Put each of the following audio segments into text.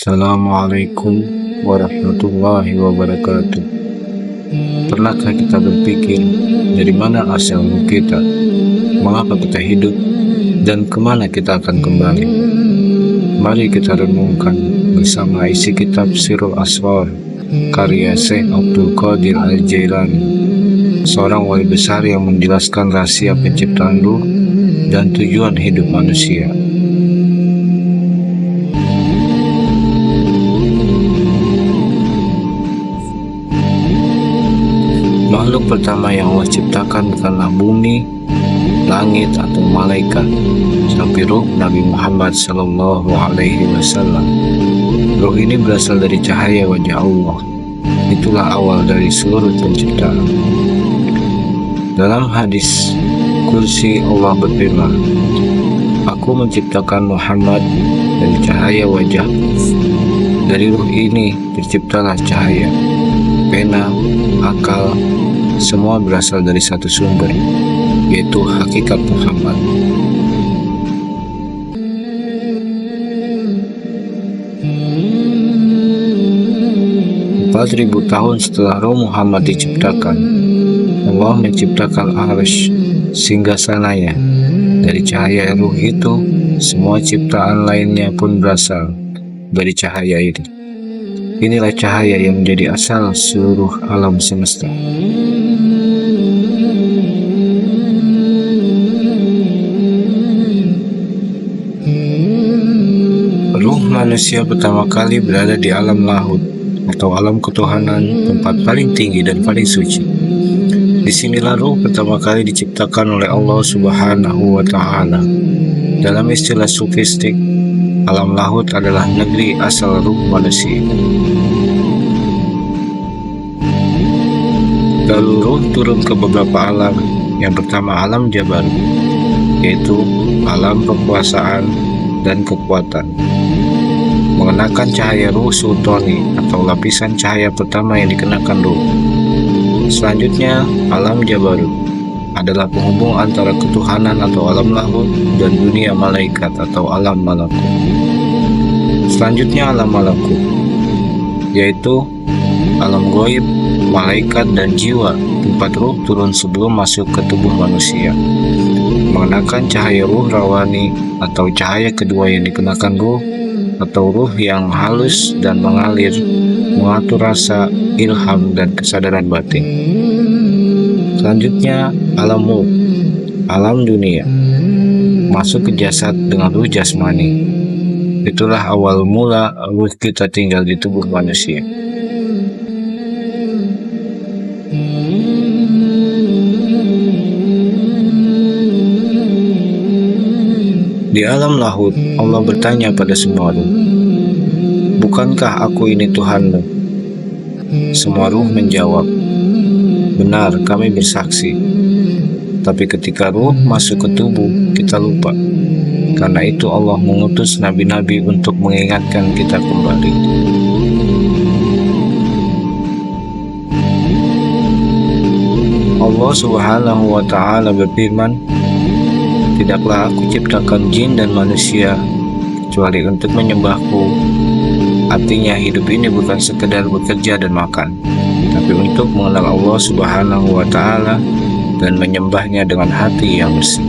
Assalamualaikum warahmatullahi wabarakatuh. Pernahkah kita berpikir dari mana asal kita, mengapa kita hidup, dan kemana kita akan kembali? Mari kita renungkan bersama isi kitab Sirrul Asrar karya Syekh Abdul Qadir Al-Jailani, seorang wali besar yang menjelaskan rahasia penciptaan ruh dan tujuan hidup manusia. Makhluk pertama yang Allah ciptakan bukanlah bumi, langit, atau malaikat, tapi ruh Nabi Muhammad SAW. Ruh ini berasal dari cahaya wajah Allah. Itulah awal dari seluruh penciptaan. Dalam hadis kursi Allah berfirman, "Aku menciptakan Muhammad dari cahaya wajah. Dari ruh ini terciptalah cahaya, pena, akal, semua berasal dari satu sumber, yaitu hakikat Muhammad." Empat 4.000 tahun setelah Ruh Muhammad diciptakan, Allah menciptakan Arsy, singgasananya. Dari cahaya ruh itu, semua ciptaan lainnya pun berasal dari cahaya ini. Inilah cahaya yang menjadi asal seluruh alam semesta. Ruh manusia pertama kali berada di alam lahud atau alam ketuhanan, tempat paling tinggi dan paling suci. Disinilah ruh pertama kali diciptakan oleh Allah Subhanahu wa Ta'ala. Dalam istilah sufistik, alam lahud adalah negeri asal ruh manusia. Lalu ruh turun ke beberapa alam. Yang pertama alam Jabarut, yaitu alam kekuasaan dan kekuatan, mengenakan cahaya ruh sultani atau lapisan cahaya pertama yang dikenakan ruh. Selanjutnya alam Jabarut adalah penghubung antara ketuhanan atau alam lahud dan dunia malaikat atau alam malakut. Selanjutnya alam malakut, yaitu alam goib, malaikat dan jiwa, tempat ruh turun sebelum masuk ke tubuh manusia, mengenakan cahaya ruh rawani atau cahaya kedua yang dikenakan ruh, atau ruh yang halus dan mengalir, mengatur rasa, ilham, dan kesadaran batin. Selanjutnya alam mulk, alam dunia, masuk ke jasad dengan ruh jasmani. Itulah awal mula ruh kita tinggal di tubuh manusia. Di alam lahud, Allah bertanya pada semua ruh, "Bukankah aku ini Tuhanmu?" Semua ruh menjawab, "Benar, kami bersaksi." Tapi ketika ruh masuk ke tubuh, kita lupa. Karena itu Allah mengutus nabi-nabi untuk mengingatkan kita kembali. Allah Subhanahu wa Ta'ala berfirman, "Tidaklah aku ciptakan jin dan manusia kecuali untuk menyembahku." Artinya hidup ini bukan sekedar bekerja dan makan, tapi untuk mengenal Allah Subhanahu wa Ta'ala dan menyembahnya dengan hati yang bersih.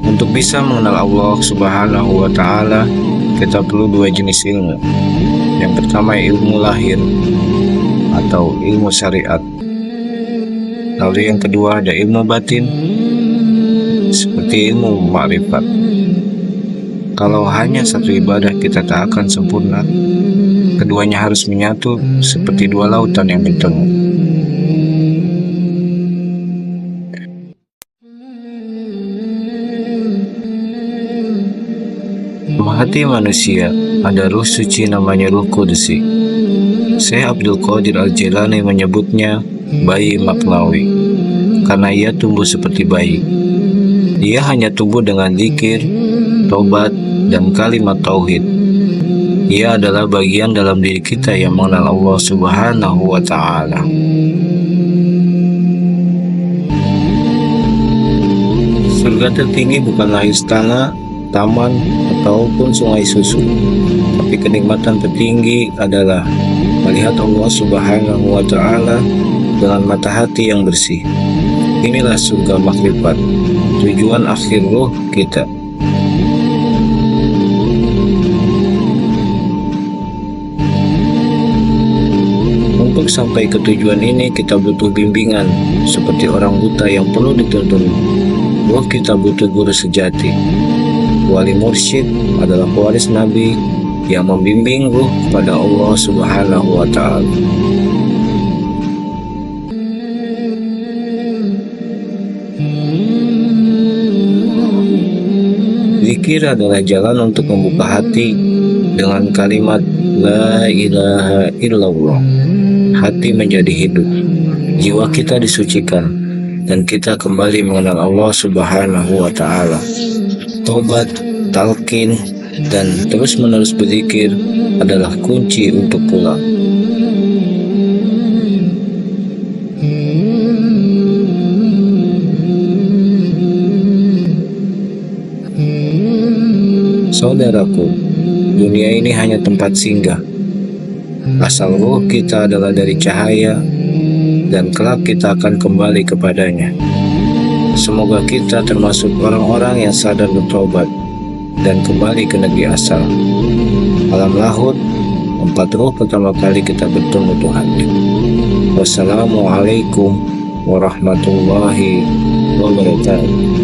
Untuk bisa mengenal Allah Subhanahu wa Ta'ala, kita perlu dua jenis ilmu. Yang pertama ilmu lahir atau ilmu syariat. Lalu yang kedua ada ilmu batin, seperti ilmu ma'rifat. Kalau hanya satu ibadah kita tak akan sempurna. Keduanya harus menyatu seperti dua lautan yang bertemu. Dalam hati manusia ada ruh suci namanya ruh kudusi. Syekh Abdul Qadir Al-Jailani menyebutnya bayi maknawi, karena ia tumbuh seperti bayi. Ia hanya tumbuh dengan zikir, tobat, dan kalimat tauhid. Ia adalah bagian dalam diri kita yang mengenal Allah Subhanahu wa Ta'ala. Surga tertinggi bukanlah istana, taman, ataupun sungai susu, tapi kenikmatan tertinggi adalah melihat Allah Subhanahu wa Ta'ala dengan mata hati yang bersih. Inilah surga makrifat, tujuan akhir ruh kita. Untuk sampai ke tujuan ini kita butuh bimbingan, seperti orang buta yang perlu dituntun. Ruh kita butuh guru sejati. Wali mursyid adalah pewaris Nabi yang membimbing ruh pada Allah Subhanahu wa Ta'ala. Zikir adalah jalan untuk membuka hati dengan kalimat La ilaha illallah. Hati menjadi hidup, jiwa kita disucikan, dan kita kembali mengenal Allah Subhanahu wa Ta'ala. Tobat, talqin, dan terus-menerus berzikir adalah kunci untuk pulang. Saudaraku, dunia ini hanya tempat singgah. Asal ruh kita adalah dari cahaya, dan kelak kita akan kembali kepadanya. Semoga kita termasuk orang-orang yang sadar bertobat dan kembali ke negeri asal. Alam lahut, tempat ruh pertama kali kita bertemu Tuhan. Wassalamualaikum warahmatullahi wabarakatuh.